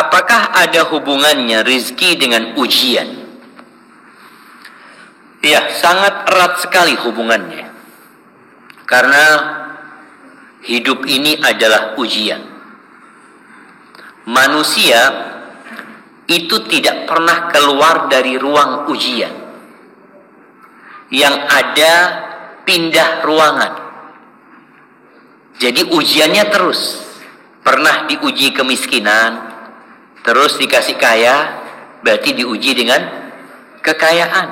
apakah ada hubungannya rizki dengan ujian? Ya, sangat erat sekali hubungannya. Karena hidup ini adalah ujian. Manusia itu tidak pernah keluar dari ruang ujian. Yang ada pindah ruangan. Jadi ujiannya terus. Pernah diuji kemiskinan, terus dikasih kaya, berarti diuji dengan kekayaan.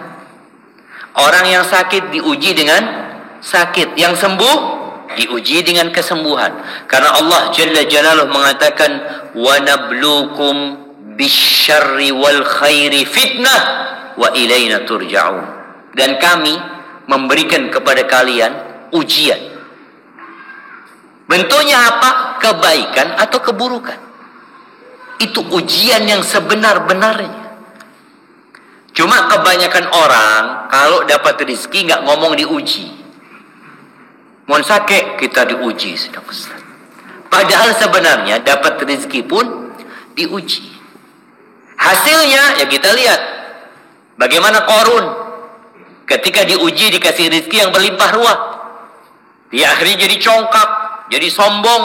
Orang yang sakit diuji dengan sakit, yang sembuh diuji dengan kesembuhan. Karena Allah Jalla Jalaluhu mengatakan, wa nabluukum bisyarri wal khairi fitnah wa ilaina turja'un. Dan kami memberikan kepada kalian ujian. Bentuknya apa? Kebaikan atau keburukan. Itu ujian yang sebenar-benarnya. Cuma kebanyakan orang kalau dapat rezeki nggak ngomong diuji. Mohon sakit kita diuji sedang Ustaz. Padahal sebenarnya dapat rezeki pun diuji. Hasilnya ya kita lihat. Bagaimana Qarun ketika diuji dikasih rezeki yang berlimpah ruah. Dia akhirnya jadi congkak, jadi sombong.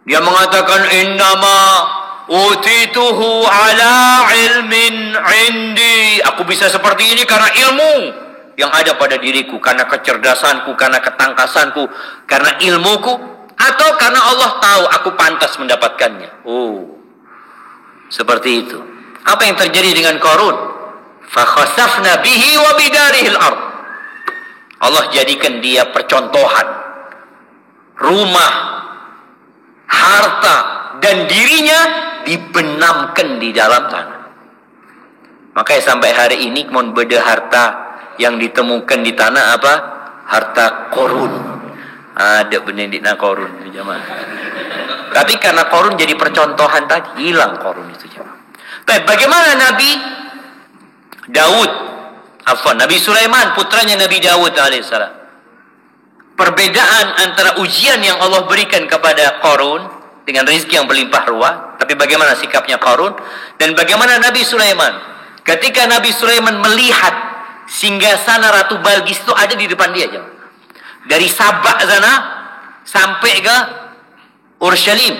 Dia mengatakan innama utituhu ala ilmin indi. Aku bisa seperti ini karena ilmu yang ada pada diriku, karena kecerdasanku, karena ketangkasanku, karena ilmuku, atau karena Allah tahu aku pantas mendapatkannya. Oh, seperti itu. Apa yang terjadi dengan Qarun? Fa khasafna bihi wa bidarihil ard. Allah jadikan dia percontohan. Rumah, harta, dan dirinya dibenamkan di dalam tanah. Makanya sampai hari ini mohon beda harta yang ditemukan di tanah apa? Harta Qarun. Ada benedikna Qarun jemaah. Tapi karena Qarun jadi percontohan tadi, hilang Qarun itu jemaah. Tapi bagaimana Nabi Daud? Nabi Sulaiman putranya Nabi Daud alaihissalam. Perbedaan antara ujian yang Allah berikan kepada Qarun dengan rezeki yang berlimpah ruah, tapi bagaimana sikapnya Qarun, dan bagaimana Nabi Sulaiman ketika Nabi Sulaiman melihat singgasana Ratu Balqis itu ada di depan dia, jemaah. Dari Sabak sana sampai ke Urshalim,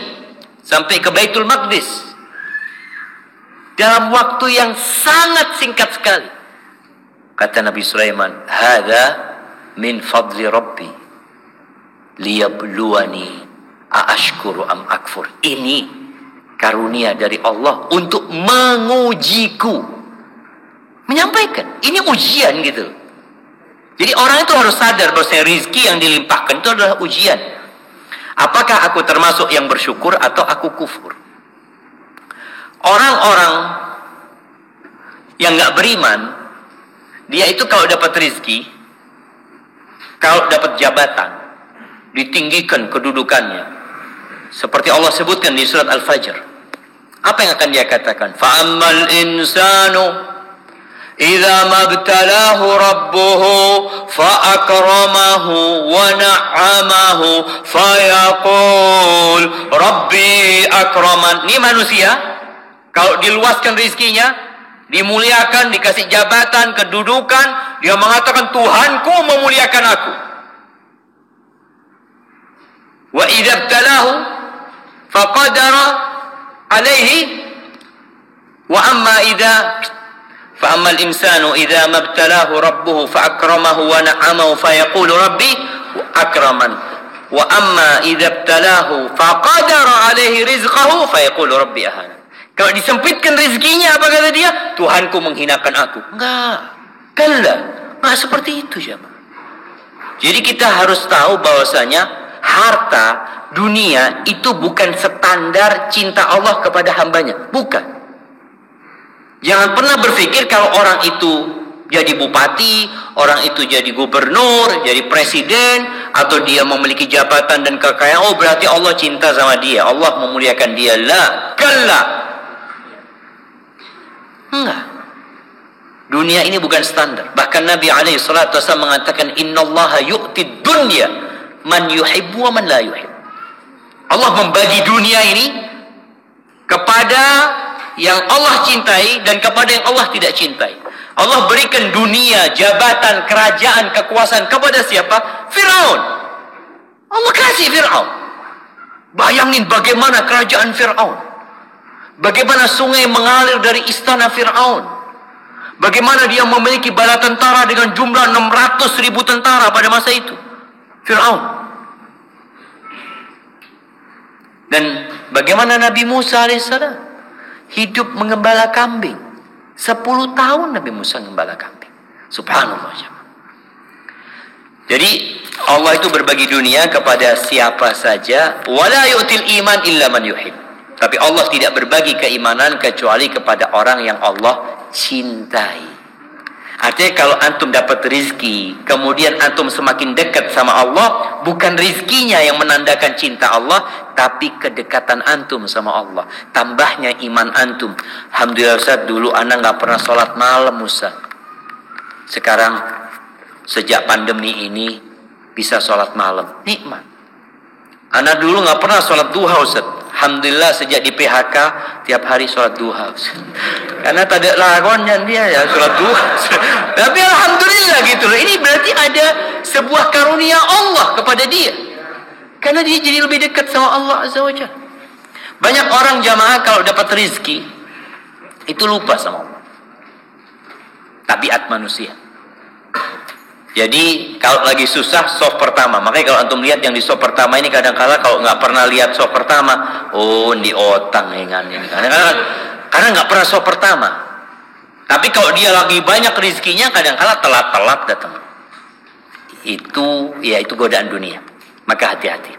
sampai ke Baitul Maqdis dalam waktu yang sangat singkat sekali. Kata Nabi Sulaiman, "Hadza min fadli Rabbi liyabluwani aashkuru am akfur." Ini karunia dari Allah untuk mengujiku. Menyampaikan, ini ujian gitu. Jadi orang itu harus sadar bahwa rezeki yang dilimpahkan itu adalah ujian. Apakah aku termasuk yang bersyukur atau aku kufur? Orang-orang yang nggak beriman, dia itu kalau dapat rezeki, kalau dapat jabatan, ditinggikan kedudukannya. Seperti Allah sebutkan di surat Al-Fajr. Apa yang akan dia katakan? Fa'ammal insanu idza mabtalahu rabbuhu fa'akramahu wa na'amahu fayaqul rabbi akraman. Ini manusia kalau diluaskan rezekinya, dimuliakan, dikasih jabatan, kedudukan, dia mengatakan Tuhanku memuliakan aku. Wa idza ibtalahu faqadara alaihi wa amma idza fa ammal insanu idza mabtalahu rabbuhu fa akramahu wa na'amahu fa yaqulu rabbi akraman wa amma idza ibtalahu fa qadara alaihi rizqahu fa yaqulu rabbi ahana. Kalau disempitkan rezekinya, apa kata dia? Tuhanku menghinakan aku. Enggak. Kalla. Enggak seperti itu, jemaah. Jadi kita harus tahu bahwasanya harta dunia itu bukan standar cinta Allah kepada hambanya. Bukan. Jangan pernah berpikir kalau orang itu jadi bupati, orang itu jadi gubernur, jadi presiden, atau dia memiliki jabatan dan kekayaan, oh berarti Allah cinta sama dia, Allah memuliakan dia. La, kalla. Enggak. Dunia ini bukan standar. Bahkan Nabi SAW mengatakan, innallaha yu'tid dunya man yuhibbu wa man la yuhibbu. Allah membagi dunia ini kepada yang Allah cintai dan kepada yang Allah tidak cintai. Allah berikan dunia, jabatan, kerajaan, kekuasaan kepada siapa? Firaun. Allah kasih Firaun. Bayangin bagaimana kerajaan Firaun. Bagaimana sungai mengalir dari istana Firaun. Bagaimana dia memiliki bala tentara dengan jumlah 600.000 tentara pada masa itu. Firaun. Dan bagaimana Nabi Musa alaihissalam hidup mengembala kambing. 10 tahun Nabi Musa mengembala kambing. Subhanallah. Jadi Allah itu berbagi dunia kepada siapa saja. Wala yu'til iman illa man yuhib. Tapi Allah tidak berbagi keimanan kecuali kepada orang yang Allah cintai. Artinya kalau antum dapat rizki, kemudian antum semakin dekat sama Allah, bukan rizkinya yang menandakan cinta Allah, tapi kedekatan antum sama Allah. Tambahnya iman antum. Alhamdulillah Ustaz, dulu anak gak pernah sholat malam Ustaz. Sekarang sejak pandemi ini bisa sholat malam. Nikmat. Anak dulu gak pernah sholat duha Ustaz. Alhamdulillah sejak di PHK tiap hari sholat duha Ustaz. Karena tak ada lakonnya dia ya sholat duha. Tapi alhamdulillah gitu loh. Ini berarti ada sebuah karunia Allah kepada dia. Karena dia jadi lebih dekat sama Allah Azza wa Jalla. Banyak orang jamaah kalau dapat rezeki itu lupa sama Allah. Tabiat manusia. Jadi kalau lagi susah soft pertama. Makanya kalau antum lihat yang di soft pertama ini kadang-kala kalau nggak pernah lihat soft pertama, oh di otang ini. Karena nggak pernah soft pertama. Tapi kalau dia lagi banyak rezekinya kadang-kala telat-telat datang. Itu godaan dunia. Maka hati-hati.